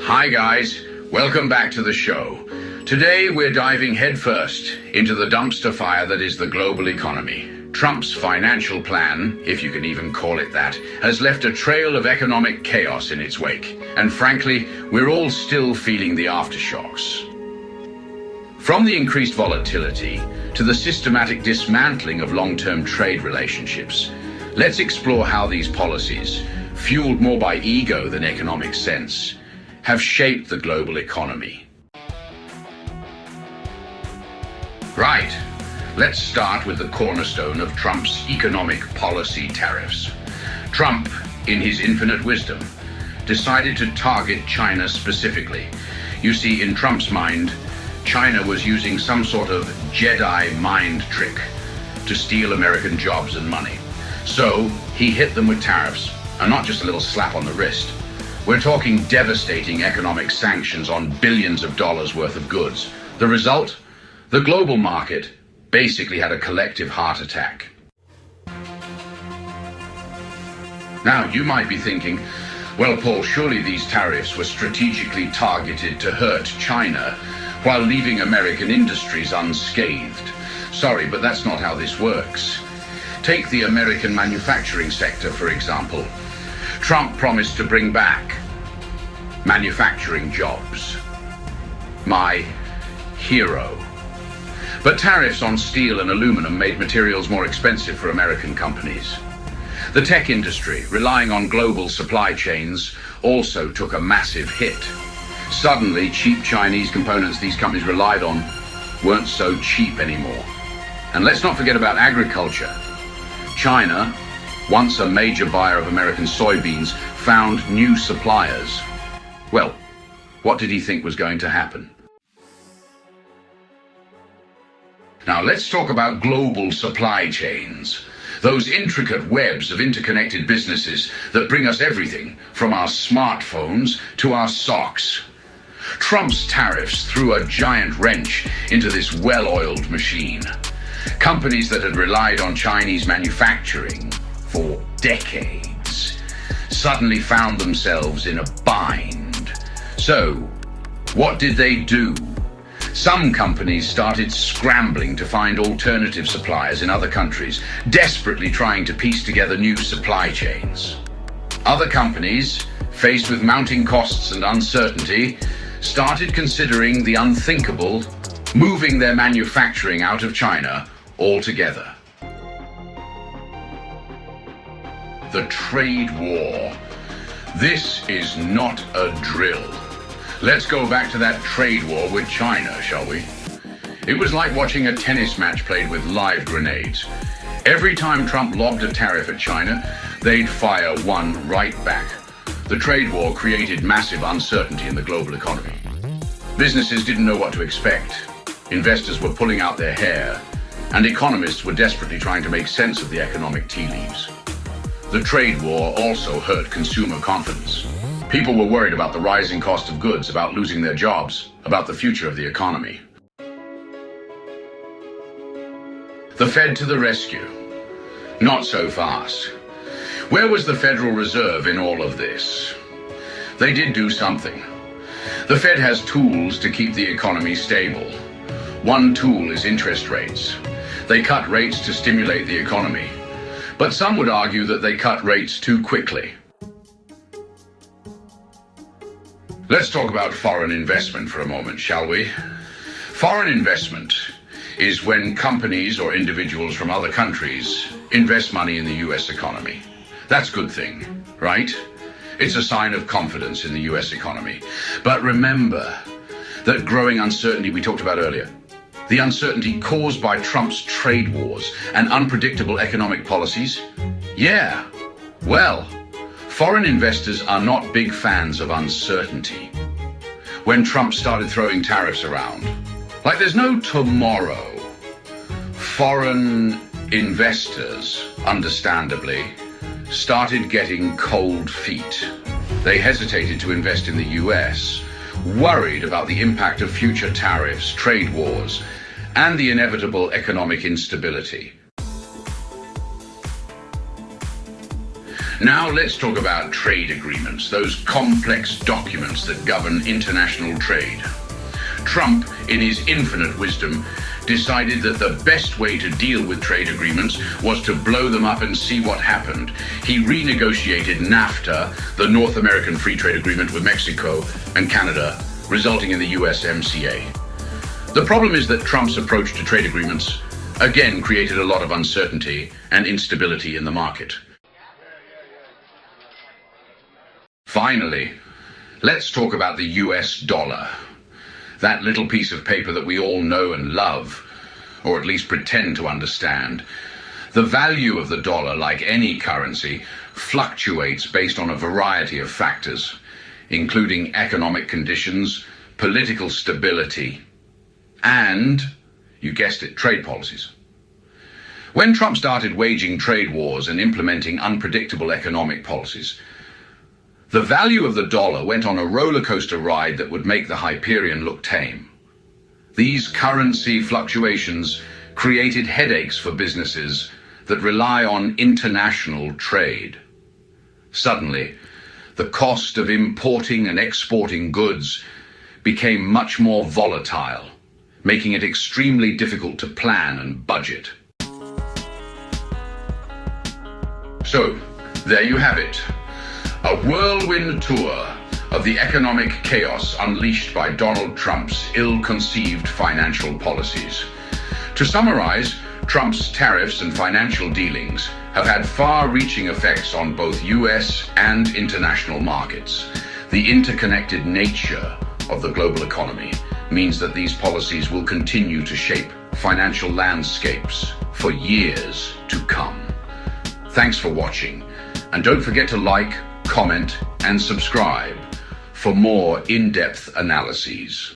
Hi guys, welcome back to the show. Today we're diving headfirst into the dumpster fire that is the global economy. Trump's financial plan, if you can even call it that, has left a trail of economic chaos in its wake. And frankly, we're all still feeling the aftershocks. From the increased volatility to the systematic dismantling of long-term trade relationships, let's explore how these policies, fueled more by ego than economic sense, have shaped the global economy. Right, let's start with the cornerstone of Trump's economic policy, tariffs. Trump, in his infinite wisdom, decided to target China specifically. You see, in Trump's mind, China was using some sort of Jedi mind trick to steal American jobs and money. So he hit them with tariffs, and not just a little slap on the wrist. We're talking devastating economic sanctions on billions of dollars worth of goods. The result? The global market basically had a collective heart attack. Now, you might be thinking, well, Paul, surely these tariffs were strategically targeted to hurt China while leaving American industries unscathed. Sorry, but that's not how this works. Take the American manufacturing sector, for example. Trump promised to bring back manufacturing jobs. My hero. But tariffs on steel and aluminum made materials more expensive for American companies. The tech industry, relying on global supply chains, also took a massive hit. Suddenly, cheap Chinese components these companies relied on weren't so cheap anymore. And let's not forget about agriculture. China, once a major buyer of American soybeans, found new suppliers. Well, what did he think was going to happen? Now let's talk about global supply chains. Those intricate webs of interconnected businesses that bring us everything from our smartphones to our socks. Trump's tariffs threw a giant wrench into this well-oiled machine. Companies that had relied on Chinese manufacturing for decades suddenly found themselves in a bind. So, what did they do? Some companies started scrambling to find alternative suppliers in other countries, desperately trying to piece together new supply chains. Other companies, faced with mounting costs and uncertainty, started considering the unthinkable, moving their manufacturing out of China altogether. The trade war. This is not a drill. Let's go back to that trade war with China, shall we? It was like watching a tennis match played with live grenades. Every time Trump lobbed a tariff at China, they'd fire one right back. The trade war created massive uncertainty in the global economy. Businesses didn't know what to expect. Investors were pulling out their hair, and economists were desperately trying to make sense of the economic tea leaves. The trade war also hurt consumer confidence. People were worried about the rising cost of goods, about losing their jobs, about the future of the economy. The Fed to the rescue. Not so fast. Where was the Federal Reserve in all of this? They did do something. The Fed has tools to keep the economy stable. One tool is interest rates. They cut rates to stimulate the economy. But some would argue that they cut rates too quickly. Let's talk about foreign investment for a moment, shall we? Foreign investment is when companies or individuals from other countries invest money in the US economy. That's a good thing, right? It's a sign of confidence in the US economy. But remember that growing uncertainty we talked about earlier, the uncertainty caused by Trump's trade wars and unpredictable economic policies? Yeah, well, foreign investors are not big fans of uncertainty. When Trump started throwing tariffs around, like there's no tomorrow, foreign investors, understandably, started getting cold feet. They hesitated to invest in the US, worried about the impact of future tariffs, trade wars, and the inevitable economic instability. Now let's talk about trade agreements, those complex documents that govern international trade. Trump, in his infinite wisdom, decided that the best way to deal with trade agreements was to blow them up and see what happened. He renegotiated NAFTA, the North American Free Trade Agreement with Mexico and Canada, resulting in the USMCA. The problem is that Trump's approach to trade agreements again created a lot of uncertainty and instability in the market. Finally, let's talk about the US dollar. That little piece of paper that we all know and love, or at least pretend to understand. The value of the dollar, like any currency, fluctuates based on a variety of factors, including economic conditions, political stability, and, you guessed it, trade policies. When Trump started waging trade wars and implementing unpredictable economic policies, the value of the dollar went on a roller coaster ride that would make the Hyperion look tame. These currency fluctuations created headaches for businesses that rely on international trade. Suddenly, the cost of importing and exporting goods became much more volatile, making it extremely difficult to plan and budget. So, there you have it. A whirlwind tour of the economic chaos unleashed by Donald Trump's ill-conceived financial policies. To summarize, Trump's tariffs and financial dealings have had far-reaching effects on both US and international markets. The interconnected nature of the global economy means that these policies will continue to shape financial landscapes for years to come. Thanks for watching, and don't forget to like, comment, and subscribe for more in-depth analyses.